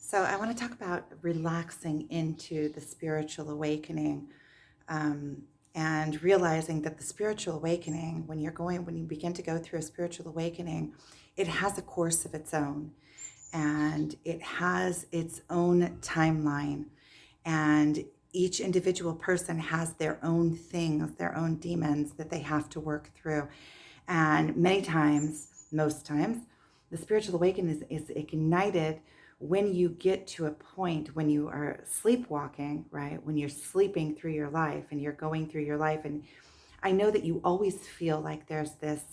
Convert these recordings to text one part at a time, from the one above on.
So, I want to talk about relaxing into the spiritual awakening um, and realizing that the spiritual awakening, when you begin to go through a spiritual awakening, it has a course of its own and it has its own timeline. And each individual person has their own things, their own demons that they have to work through. And many times, most times, the spiritual awakening is ignited when you get to a point when you are sleepwalking, right? When you're sleeping through your life and you're going through your life. And I know that you always feel like there's this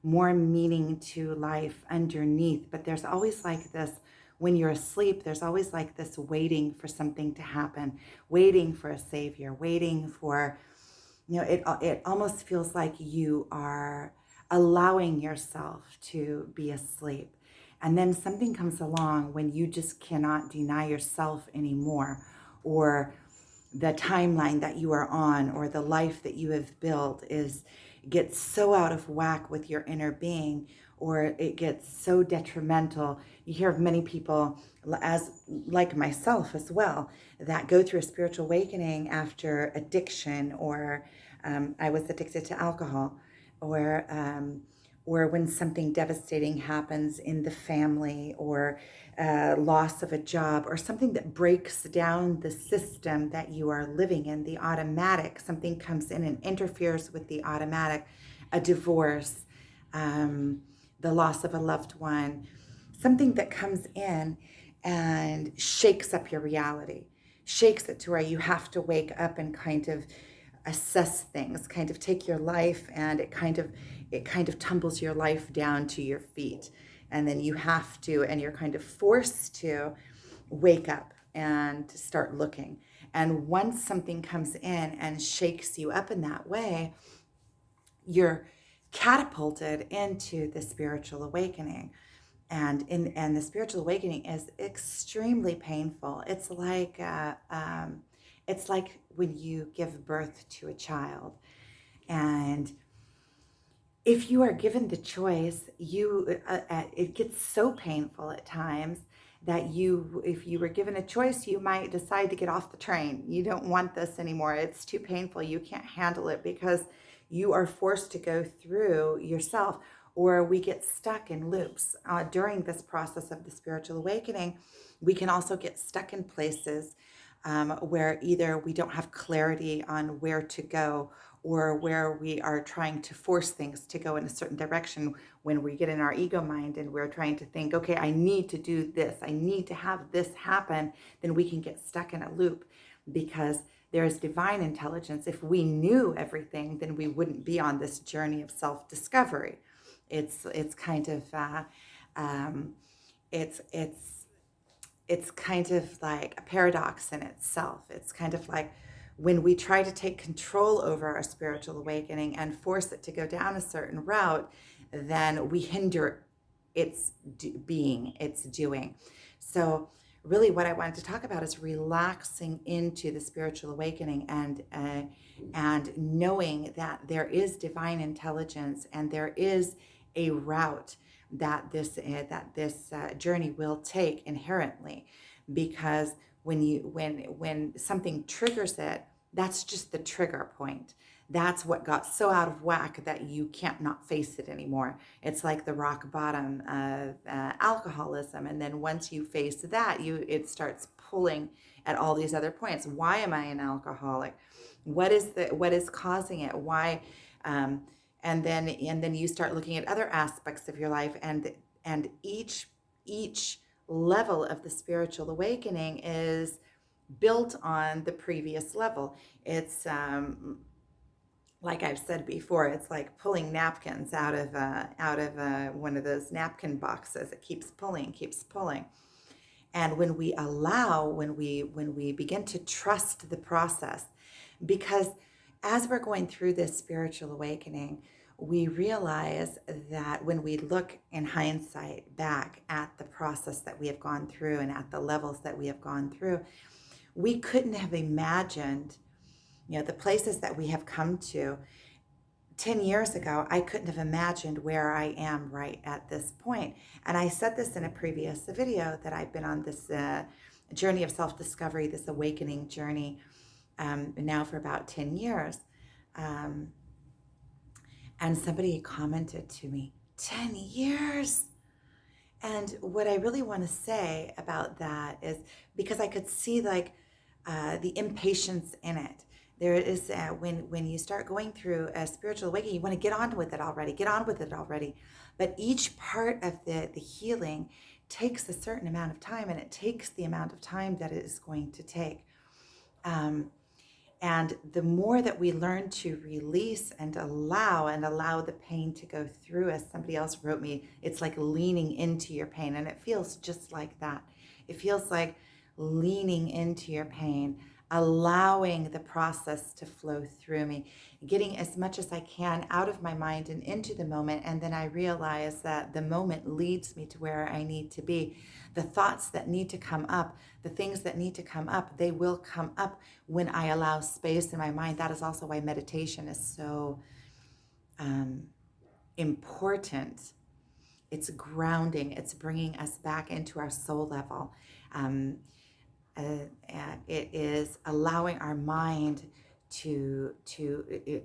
more meaning to life underneath, but there's always like this when you're asleep, there's always like this waiting for something to happen, waiting for a savior, waiting for, it almost feels like you are allowing yourself to be asleep. And then something comes along when you just cannot deny yourself anymore, or the timeline that you are on, or the life that you have built is gets so out of whack with your inner being, or it gets so detrimental. You hear of many people, as like myself as well, that go through a spiritual awakening after addiction, or I was addicted to alcohol, or or when something devastating happens in the family, or loss of a job, or something that breaks down the system that you are living in, the automatic, something comes in and interferes with the automatic, a divorce, um, the loss of a loved one, something that comes in and shakes up your reality, shakes it to where you have to wake up and kind of assess things, kind of take your life, and it kind of tumbles your life down to your feet. And then you have to, and you're kind of forced to wake up and start looking. And once something comes in and shakes you up in that way, you're catapulted into the spiritual awakening. And the spiritual awakening is extremely painful. It's like when you give birth to a child, and if you are given the choice, it gets so painful at times that if you were given a choice, you might decide to get off the train. You don't want this anymore. It's too painful. You can't handle it because you are forced to go through yourself, or we get stuck in loops during this process of the spiritual awakening. We can also get stuck in places where either we don't have clarity on where to go, or where we are trying to force things to go in a certain direction. When we get in our ego mind and we're trying to think, okay, I need to do this, I need to have this happen, then we can get stuck in a loop, because there is divine intelligence. If we knew everything, then we wouldn't be on this journey of self-discovery. It's kind of um, it's it's kind of like a paradox in itself. It's kind of like when we try to take control over our spiritual awakening and force it to go down a certain route, then we hinder its doing. So, really, what I wanted to talk about is relaxing into the spiritual awakening, and knowing that there is divine intelligence and there is a route that this journey will take inherently, because when something triggers it, that's just the trigger point. That's what got so out of whack that you can't not face it anymore. It's like the rock bottom of alcoholism, and then once you face that, it starts pulling at all these other points. Why am I an alcoholic? What is causing it? Why? Um, and then you start looking at other aspects of your life, and each level of the spiritual awakening is built on the previous level. It's like I've said before, it's like pulling napkins out of one of those napkin boxes. It keeps pulling. And when we begin to trust the process, because as we're going through this spiritual awakening, we realize that when we look in hindsight back at the process that we have gone through and at the levels that we have gone through, we couldn't have imagined, the places that we have come to, 10 years ago, I couldn't have imagined where I am right at this point. And I said this in a previous video that I've been on this journey of self discovery, this awakening journey, now for about 10 years. Um, and somebody commented to me, 10 years? And what I really want to say about that is because I could see like the impatience in it. There is when you start going through a spiritual awakening, you want to get on with it already, get on with it already. But each part of the healing takes a certain amount of time, and it takes the amount of time that it is going to take. Um, and the more that we learn to release and allow the pain to go through, as somebody else wrote me, it's like leaning into your pain. And it feels just like that. It feels like leaning into your pain, allowing the process to flow through me, getting as much as I can out of my mind and into the moment. And then I realize that the moment leads me to where I need to be. The thoughts that need to come up, the things that need to come up, they will come up when I allow space in my mind. That is also why meditation is so um, important. It's grounding, it's bringing us back into our soul level. Um, it is allowing our mind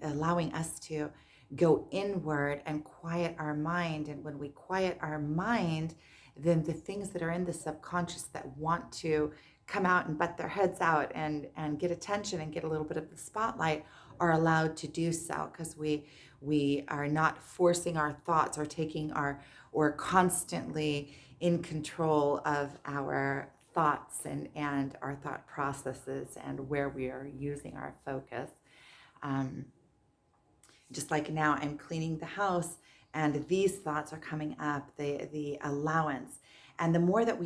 allowing us to go inward and quiet our mind. And when we quiet our mind, then the things that are in the subconscious that want to come out and butt their heads out and get attention and get a little bit of the spotlight are allowed to do so, because we are not forcing our thoughts or taking our or constantly in control of our thoughts and our thought processes and where we are using our focus. Um, just like now, I'm cleaning the house, and these thoughts are coming up. The allowance, and the more that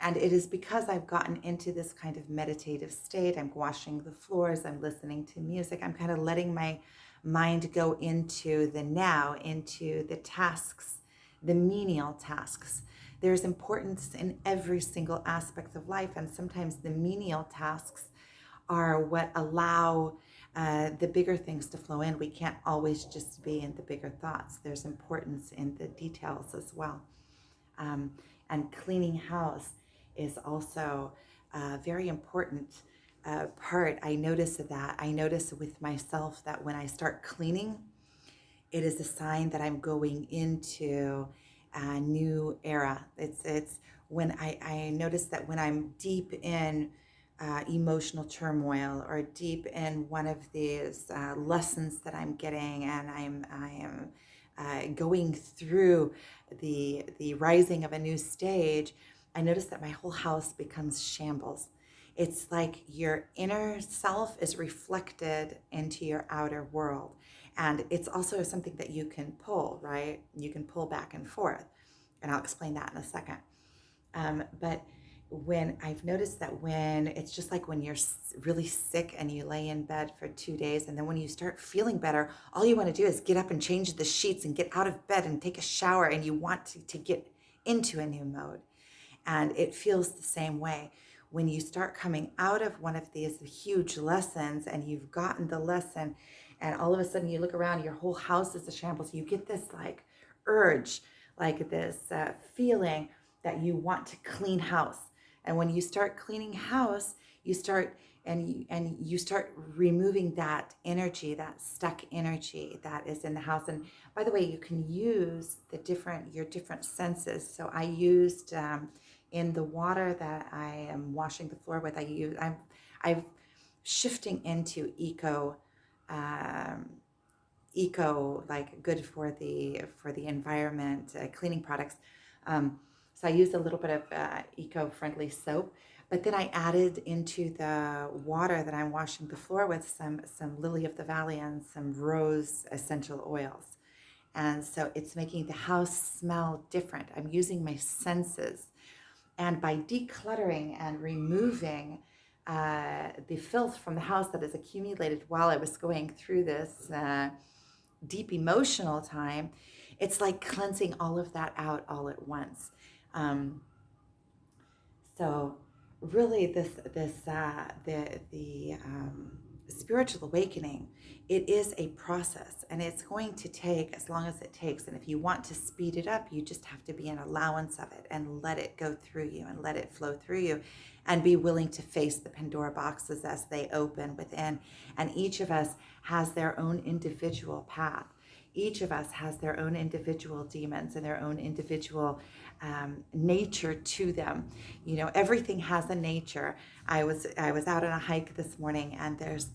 and it is because I've gotten into this kind of meditative state. I'm washing the floors. I'm listening to music. I'm kind of letting my mind go into the now, into the tasks, the menial tasks. There's importance in every single aspect of life, and sometimes the menial tasks are what allow the bigger things to flow in. We can't always just be in the bigger thoughts. There's importance in the details as well. Um, and cleaning house is also a very important part. I notice that. I notice with myself that when I start cleaning, it is a sign that I'm going into a new era. It's when I notice that when I'm deep in emotional turmoil or deep in one of these lessons that I'm getting, and I am going through the rising of a new stage, I notice that my whole house becomes shambles. It's like your inner self is reflected into your outer world. And it's also something that you can pull, right? You can pull back and forth. And I'll explain that in a second. But when I've noticed that when it's just like when you're really sick and you lay in bed for 2 days, and then when you start feeling better, all you want to do is get up and change the sheets and get out of bed and take a shower, and you want to get into a new mode. And it feels the same way when you start coming out of one of these huge lessons and you've gotten the lesson, and all of a sudden you look around, your whole house is a shambles. You get this like urge, like this feeling that you want to clean house. And when you start cleaning house, you start you start removing that energy, that stuck energy that is in the house. And by the way, you can use your different senses. So I used in the water that I am washing the floor with, I'm shifting into um, eco, like good for the environment, cleaning products. So I used a little bit of eco-friendly soap, but then I added into the water that I'm washing the floor with some lily of the valley and some rose essential oils. And so it's making the house smell different. I'm using my senses. And by decluttering and removing the filth from the house that has accumulated while I was going through this deep emotional time, it's like cleansing all of that out all at once. Um, so really, this the spiritual awakening, it is a process, and it's going to take as long as it takes. And if you want to speed it up, you just have to be an allowance of it and let it go through you and let it flow through you, and be willing to face the Pandora boxes as they open within. And each of us has their own individual path. Each of us has their own individual demons and their own individual nature to them. You know, everything has a nature. I was out on a hike this morning, and there's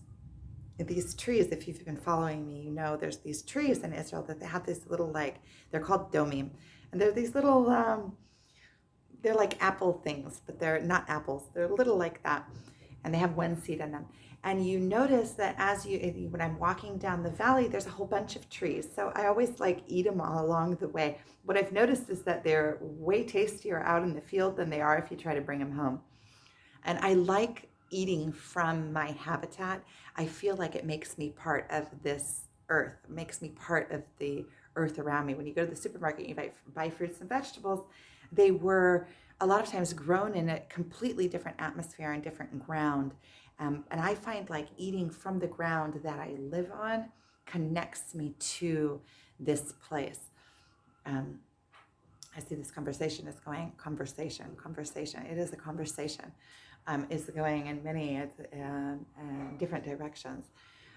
these trees. If you've been following me, you know there's these trees in Israel that they have this little, like, they're called domim, and they're these little they're like apple things, but they're not apples. They're little like that, and they have one seed in them. And you notice that when I'm walking down the valley, there's a whole bunch of trees. So I always like eat them all along the way. What I've noticed is that they're way tastier out in the field than they are if you try to bring them home. And I like eating from my habitat. I feel like it makes me part of this earth, it makes me part of the earth around me. When you go to the supermarket, you buy fruits and vegetables, they were a lot of times grown in a completely different atmosphere and different ground. And I find like eating from the ground that I live on connects me to this place. Um, I see this conversation is going, conversation. It is a conversation. Is going in many different directions.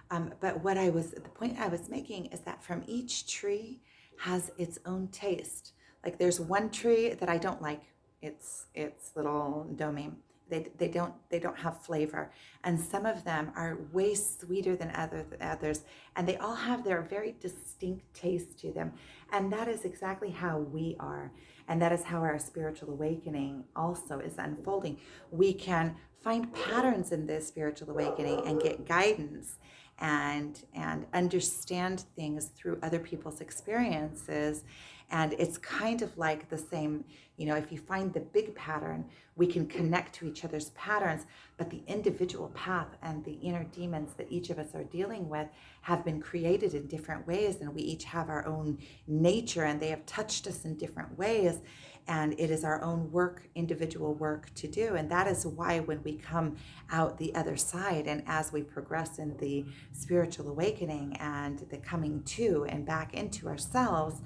But the point I was making is that from each tree has its own taste. Like there's one tree that I don't like. It's little domim. They don't have flavor, and some of them are way sweeter than others, and they all have their very distinct taste to them. And that is exactly how we are, and that is how our spiritual awakening also is unfolding. We can find patterns in this spiritual awakening and get guidance and understand things through other people's experiences. And it's kind of like the same, you know, if you find the big pattern, we can connect to each other's patterns, but the individual path and the inner demons that each of us are dealing with have been created in different ways, and we each have our own nature, and they have touched us in different ways. And it is our own work, individual work to do. And that is why when we come out the other side, and as we progress in the spiritual awakening and the coming to and back into ourselves,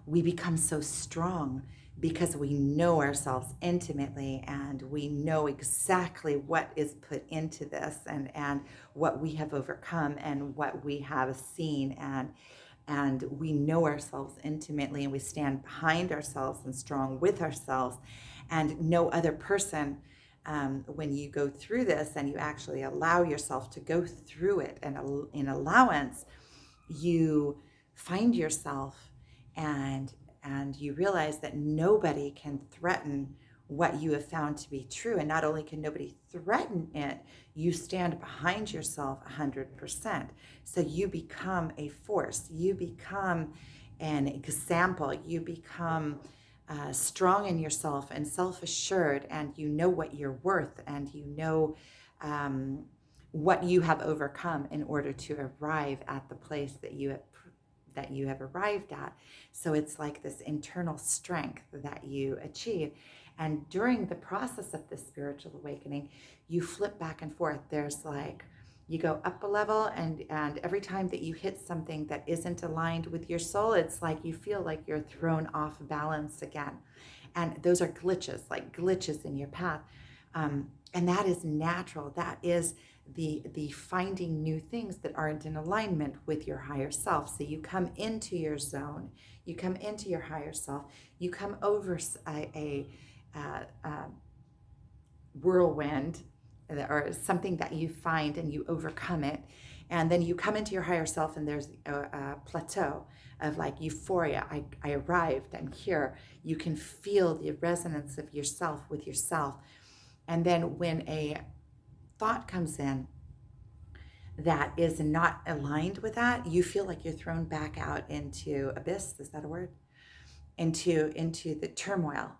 we become so strong because we know ourselves intimately, and we know exactly what is put into this, and what we have overcome and what we have seen, and we know ourselves intimately, and we stand behind ourselves and strong with ourselves. And no other person, when you go through this and you actually allow yourself to go through it, and in allowance, you find yourself, and you realize that nobody can threaten what you have found to be true. And not only can nobody threaten it, you stand behind yourself 100%. So you become a force, you become an example, you become strong in yourself and self-assured, and you know what you're worth, and you know what you have overcome in order to arrive at the place that you have arrived at. So it's like this internal strength that you achieve. And during the process of this spiritual awakening, you flip back and forth. There's like, you go up a level, and every time that you hit something that isn't aligned with your soul, it's like you feel like you're thrown off balance again. And those are glitches, like glitches in your path. And that is natural. That is the finding new things that aren't in alignment with your higher self. So you come into your zone, you come into your higher self, you come over a whirlwind, or something that you find, and you overcome it. And then you come into your higher self, and there's a plateau of like euphoria. I arrived, I'm here. You can feel the resonance of yourself with yourself. And then when a thought comes in that is not aligned with that, you feel like you're thrown back out into abyss. Is that a word? Into the turmoil.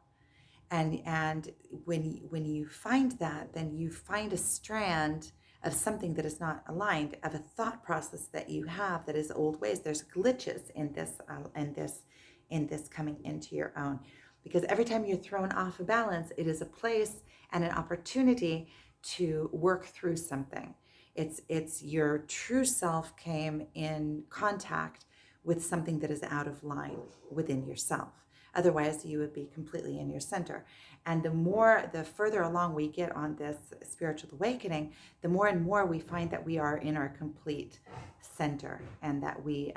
And when you find that, then you find a strand of something that is not aligned, of a thought process that you have that is old ways. There's glitches in this coming into your own, because every time you're thrown off of balance, it is a place and an opportunity to work through something. It's your true self came in contact with something that is out of line within yourself. Otherwise, you would be completely in your center. And the further along we get on this spiritual awakening, the more and more we find that we are in our complete center, and that we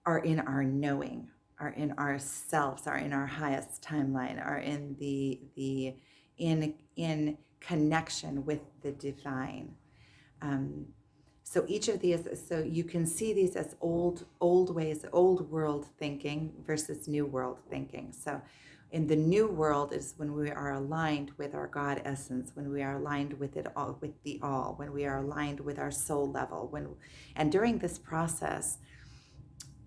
are in our knowing, are in ourselves, are in our highest timeline, are in the in connection with the divine. Um, so each of these, so you can see these as old ways, old world thinking versus new world thinking. So in the new world is when we are aligned with our God essence, when we are aligned with it all, with the all, when we are aligned with our soul level, and during this process,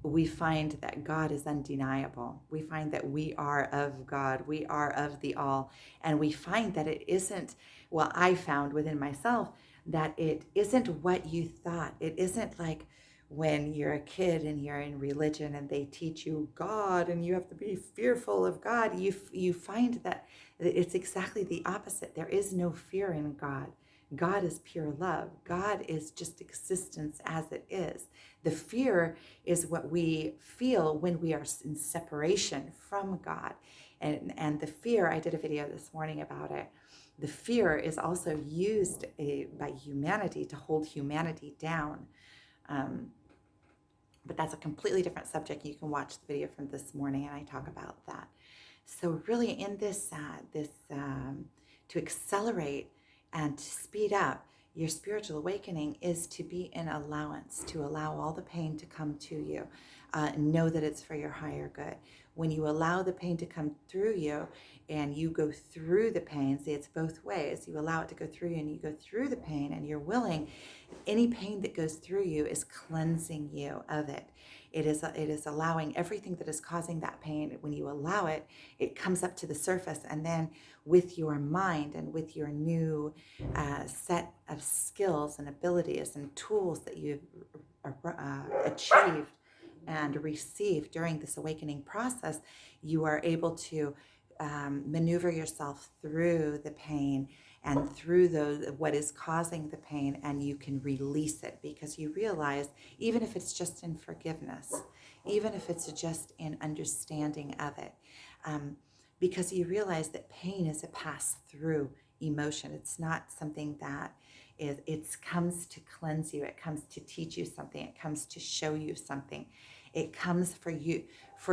we find that God is undeniable. We find that we are of God. We are of the all. And we find that it isn't, well, I found within myself that it isn't what you thought. It isn't like when you're a kid and you're in religion and they teach you God and you have to be fearful of God. You find that it's exactly the opposite. There is no fear in God. God is pure love. God is just existence as it is. The fear is what we feel when we are in separation from God. And the fear, I did a video this morning about it. The fear is also used by humanity to hold humanity down. But that's a completely different subject. You can watch the video from this morning, and I talk about that. So really, in this, to accelerate and to speed up your spiritual awakening is to be in allowance, to allow all the pain to come to you. Know that it's for your higher good. When you allow the pain to come through you and you go through the pain, see, it's both ways. You allow it to go through you and you go through the pain and you're willing. Any pain that goes through you is cleansing you of it. It is allowing everything that is causing that pain. When you allow it, it comes up to the surface. And then with your mind and with your new set of skills and abilities and tools that you've achieved and received during this awakening process, you are able to maneuver yourself through the pain and through what is causing the pain, and you can release it because you realize, even if it's just in forgiveness, even if it's just in understanding of it, because you realize that pain is a pass-through emotion. It's not something that it comes to cleanse you. It comes to teach you something. It comes to show you something. It comes for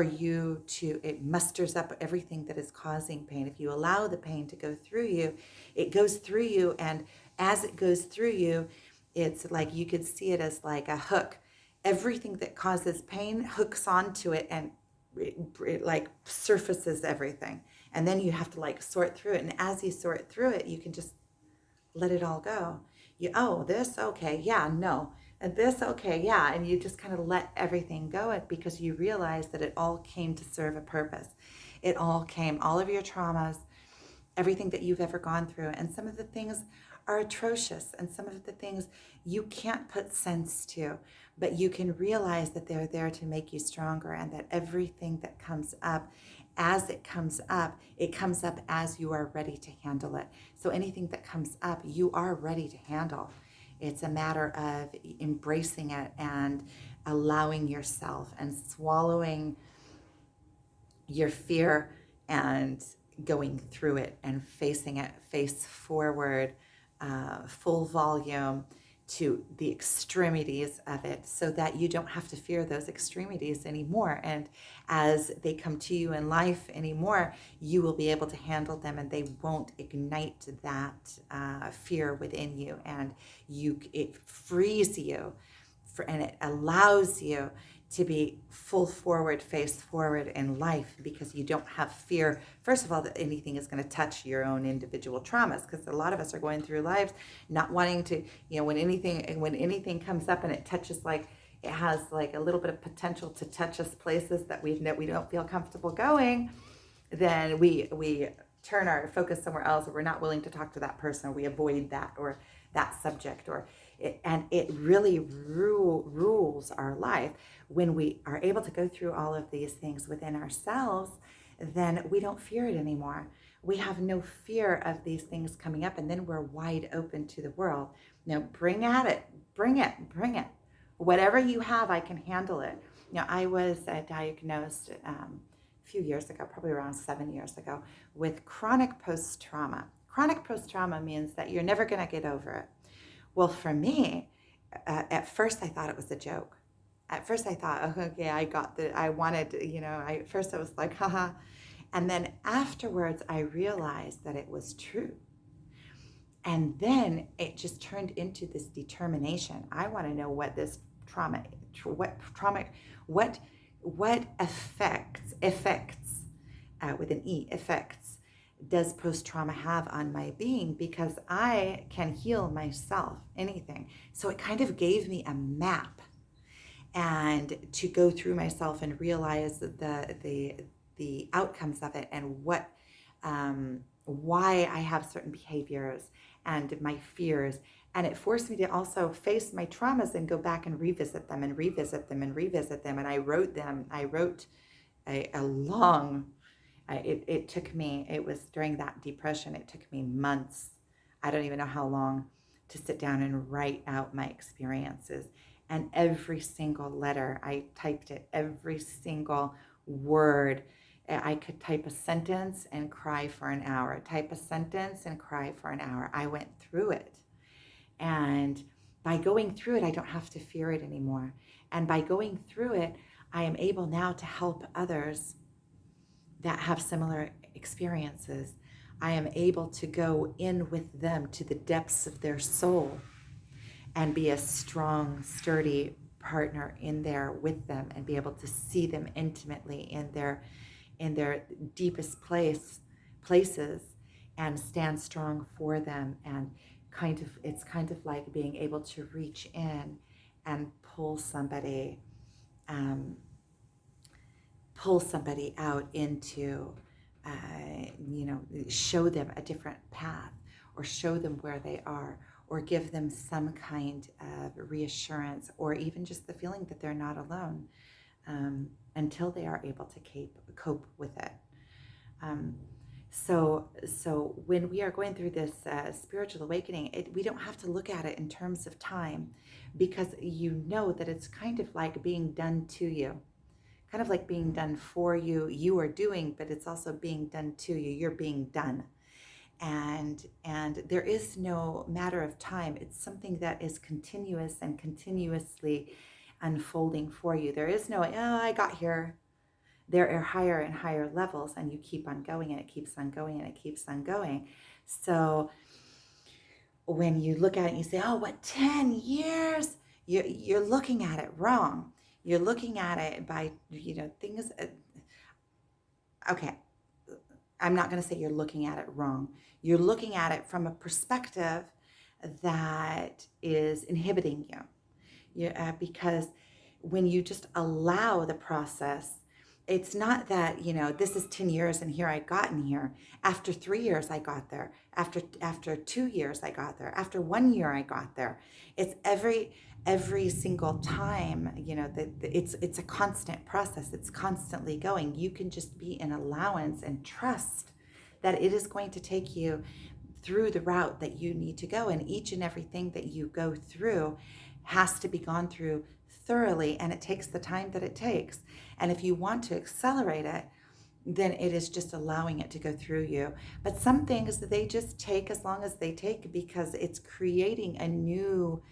you to, it musters up everything that is causing pain. If you allow the pain to go through you, it goes through you. And as it goes through you, it's like you could see it as like a hook. Everything that causes pain hooks onto it, and it like surfaces everything. And then you have to like sort through it. And as you sort through it, you can just let it all go. This, okay, yeah, no. And this, okay, yeah. And you just kind of let everything go because you realize that it all came to serve a purpose. It all came, all of your traumas, everything that you've ever gone through. And some of the things are atrocious, and some of the things you can't put sense to, but you can realize that they're there to make you stronger, and that everything that comes up, as it comes up as you are ready to handle it. So anything that comes up, you are ready to handle. It's a matter of embracing it and allowing yourself and swallowing your fear and going through it and facing it face forward, full volume, to the extremities of it, so that you don't have to fear those extremities anymore. And as they come to you in life anymore, you will be able to handle them, and they won't ignite that fear within you. And it frees you, and it allows you to be full forward, face forward in life, because you don't have fear, first of all, that anything is going to touch your own individual traumas, because a lot of us are going through lives not wanting to, when anything comes up and it touches, like it has like a little bit of potential to touch us places that we don't feel comfortable going, then we turn our focus somewhere else, or we're not willing to talk to that person, or we avoid that or that subject, and it really rules our life. When we are able to go through all of these things within ourselves, then we don't fear it anymore. We have no fear of these things coming up, and then we're wide open to the world. Now, bring at it, bring it, bring it. Whatever you have, I can handle it. I was diagnosed a few years ago, probably around 7 years ago, with chronic post-trauma. Chronic post-trauma means that you're never going to get over it. Well, for me, at first I thought it was a joke. At first I thought, oh, okay, I wanted, at first I was like, haha. And then afterwards, I realized that it was true. And then it just turned into this determination. I want to know what this what effects with an E, effects does post-trauma have on my being, because I can heal myself, anything. So it kind of gave me a map, and to go through myself and realize the outcomes of it, and why I have certain behaviors and my fears. And it forced me to also face my traumas and go back and revisit them and revisit them and revisit them. And I wrote a long, it took me, it was during that depression, it took me months, I don't even know how long, to sit down and write out my experiences. And every single letter, I typed it, every single word. I could type a sentence and cry for an hour, type a sentence and cry for an hour. I went through it. And by going through it, I don't have to fear it anymore. And by going through it, I am able now to help others that have similar experiences. I am able to go in with them to the depths of their soul and be a strong, sturdy partner in there with them, and be able to see them intimately in their deepest places, and stand strong for them. And it's kind of like being able to reach in and pull somebody out into, show them a different path, or show them where they are, or give them some kind of reassurance, or even just the feeling that they're not alone, until they are able to cope with it. So when we are going through this spiritual awakening, we don't have to look at it in terms of time, because you know that it's kind of like being done to you. Kind of like being done for you. You are doing, but it's also being done to you. You're being done. And there is no matter of time. It's something that is continuous and continuously unfolding for you. There is no, oh, I got here. There are higher and higher levels, and you keep on going, and it keeps on going, and it keeps on going. So when you look at it and you say, oh, what, 10 years? You're looking at it wrong. You're looking at it by, things. Okay, I'm not going to say you're looking at it wrong. You're looking at it from a perspective that is inhibiting you. Because when you just allow the process, it's not that, this is 10 years and here I gotten here. After 3 years, I got there. After 2 years, I got there. After 1 year, I got there. It's every single time, it's a constant process. It's constantly going. You can just be in allowance and trust that it is going to take you through the route that you need to go. And each and everything that you go through has to be gone through thoroughly, and it takes the time that it takes. And if you want to accelerate it, then it is just allowing it to go through you. But some things, they just take as long as they take, because it's creating a new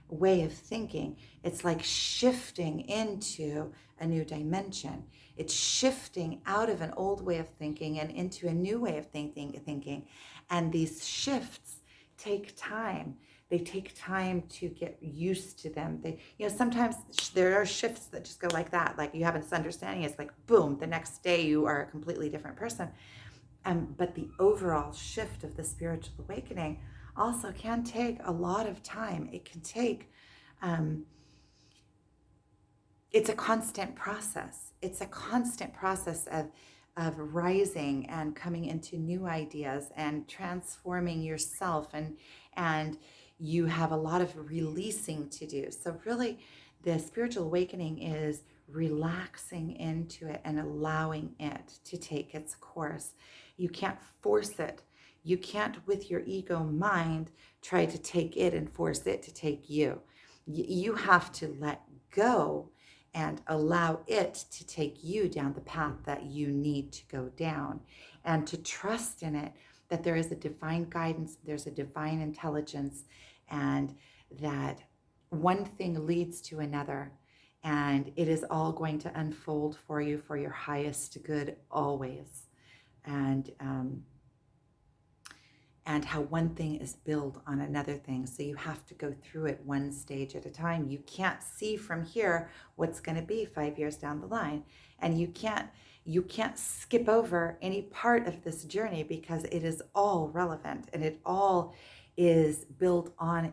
way of thinking. It's like shifting into a new dimension. It's shifting out of an old way of thinking and into a new way of thinking. And these shifts take time. They take time to get used to them. Sometimes there are shifts that just go like that. Like you have this understanding, it's like, boom, the next day you are a completely different person. But the overall shift of the spiritual awakening also can take a lot of time. It can take, it's a constant process. It's a constant process of rising and coming into new ideas and transforming yourself, and you have a lot of releasing to do. So really, the spiritual awakening is relaxing into it and allowing it to take its course. You can't force it. You can't, with your ego mind, try to take it and force it to take you. You have to let go and allow it to take you down the path that you need to go down, and to trust in it that there is a divine guidance, there's a divine intelligence, and that one thing leads to another, and it is all going to unfold for you for your highest good always. And and how one thing is built on another thing. So you have to go through it one stage at a time. You can't see from here what's going to be 5 years down the line. And you can't skip over any part of this journey, because it is all relevant and it all is built on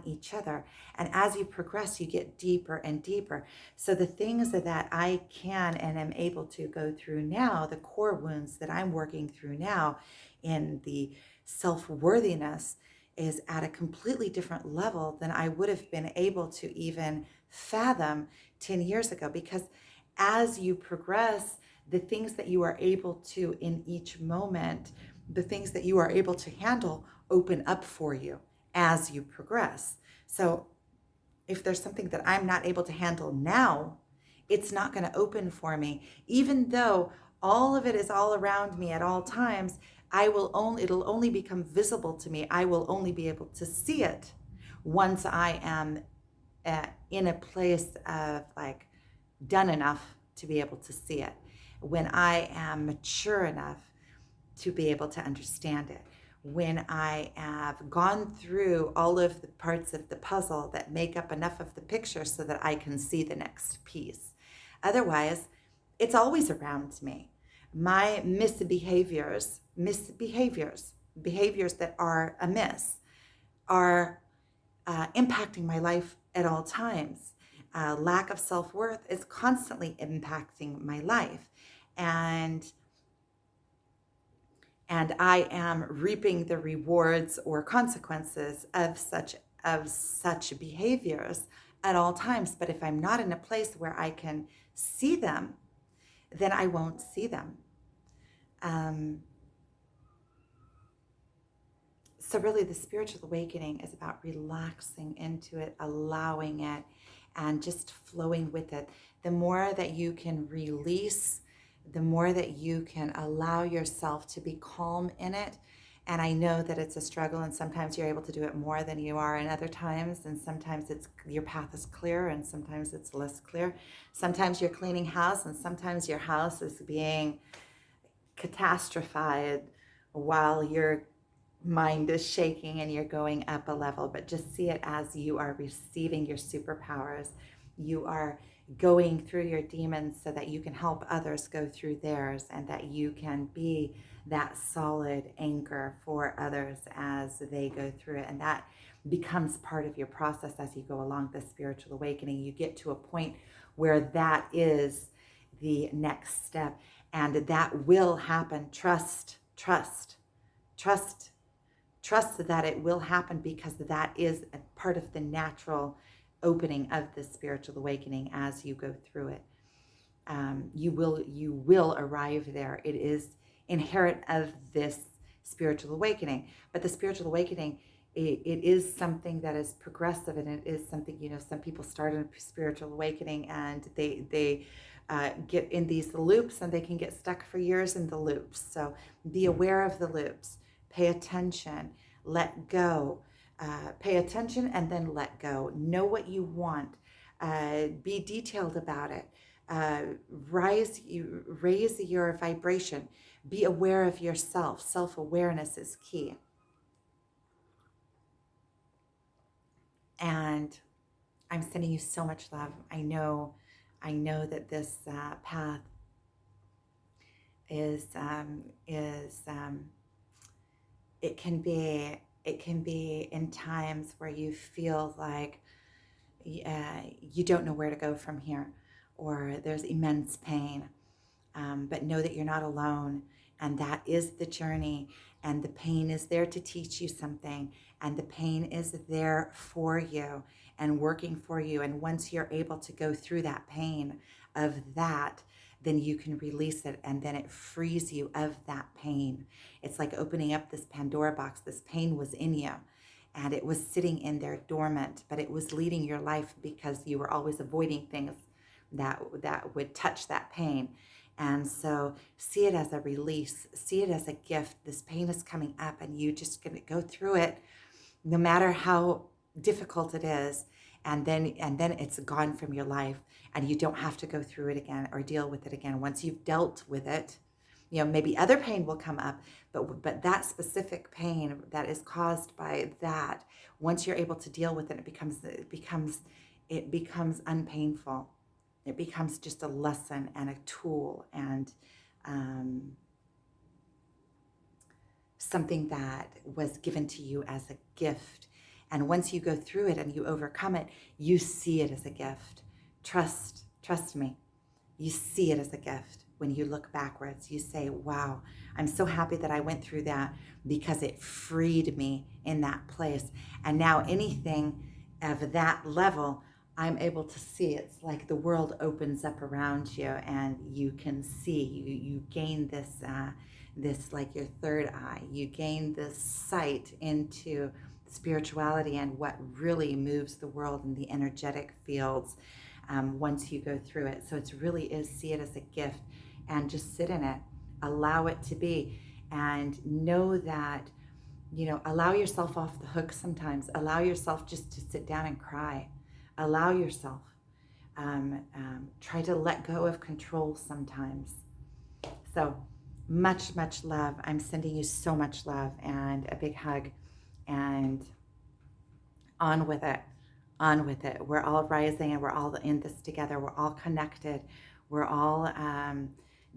each other. And as you progress, you get deeper and deeper. So the things that I can and am able to go through now, the core wounds that I'm working through now in the self-worthiness, is at a completely different level than I would have been able to even fathom 10 years ago. Because as you progress, the things that you are able to in each moment, the things that you are able to handle open up for you as you progress. So if there's something that I'm not able to handle now, it's not going to open for me, even though all of it is all around me at all times. It'll only become visible to me. I will only be able to see it once I am in a place of like done enough to be able to see it, when I am mature enough to be able to understand it, when I have gone through all of the parts of the puzzle that make up enough of the picture so that I can see the next piece. Otherwise, it's always around me. My behaviors that are amiss, are impacting my life at all times. Lack of self-worth is constantly impacting my life. And I am reaping the rewards or consequences of such behaviors at all times. But if I'm not in a place where I can see them, then I won't see them. So really, the spiritual awakening is about relaxing into it, allowing it, and just flowing with it. The more that you can release, the more that you can allow yourself to be calm in it. And I know that it's a struggle, and sometimes you're able to do it more than you are in other times, and sometimes your path is clear and sometimes it's less clear. Sometimes you're cleaning house and sometimes your house is being catastrophized while your mind is shaking and you're going up a level. But just see it as you are receiving your superpowers. You are going through your demons so that you can help others go through theirs, and that you can be that solid anchor for others as they go through it. And that becomes part of your process as you go along the spiritual awakening. You get to a point where that is the next step, and that will happen. Trust that it will happen, because that is a part of the natural opening of the spiritual awakening as you go through it. You will arrive there. It is inherent of this spiritual awakening. But the spiritual awakening, it is something that is progressive, and it is something, some people start in a spiritual awakening and they get in these loops, and they can get stuck for years in the loops. So be aware of the loops. Pay attention, let go, pay attention and then let go. Know what you want, be detailed about it, raise your vibration, be aware of yourself. Self-awareness is key. And I'm sending you so much love. I know that this path is it can be in times where you feel like you don't know where to go from here, or there's immense pain. But know that you're not alone, And that is the journey. And the pain is there to teach you something. And the pain is there for you and working for you. And once you're able to go through that pain of that, then you can release it, and then it frees you of that pain. It's like opening up this Pandora box. This pain was in you and it was sitting in there dormant, but it was leading your life because you were always avoiding things that would touch that pain. And so see it as a release, see it as a gift. This pain is coming up and you just going to go through it no matter how difficult it is, and then it's gone from your life and you don't have to go through it again or deal with it again. Once you've dealt with it, maybe other pain will come up, but that specific pain that is caused by that, once you're able to deal with it, it becomes unpainful. It becomes just a lesson and a tool, and something that was given to you as a gift. And once you go through it and you overcome it, you see it as a gift. Trust me. You see it as a gift. When you look backwards, you say, wow, I'm so happy that I went through that because it freed me in that place. And now anything of that level, I'm able to see. It's like the world opens up around you and you can see. You gain this like your third eye. You gain this sight into spirituality and what really moves the world in the energetic fields once you go through it. So it really is, see it as a gift and just sit in it. Allow it to be, and know that, allow yourself off the hook sometimes. Allow yourself just to sit down and cry. Allow yourself. Try to let go of control sometimes. So much, much love. I'm sending you so much love and a big hug, and on with it. On with it. We're all rising and we're all in this together. We're all connected. We're all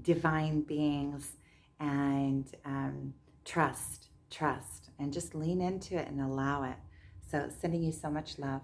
divine beings, and trust, and just lean into it and allow it. So sending you so much love.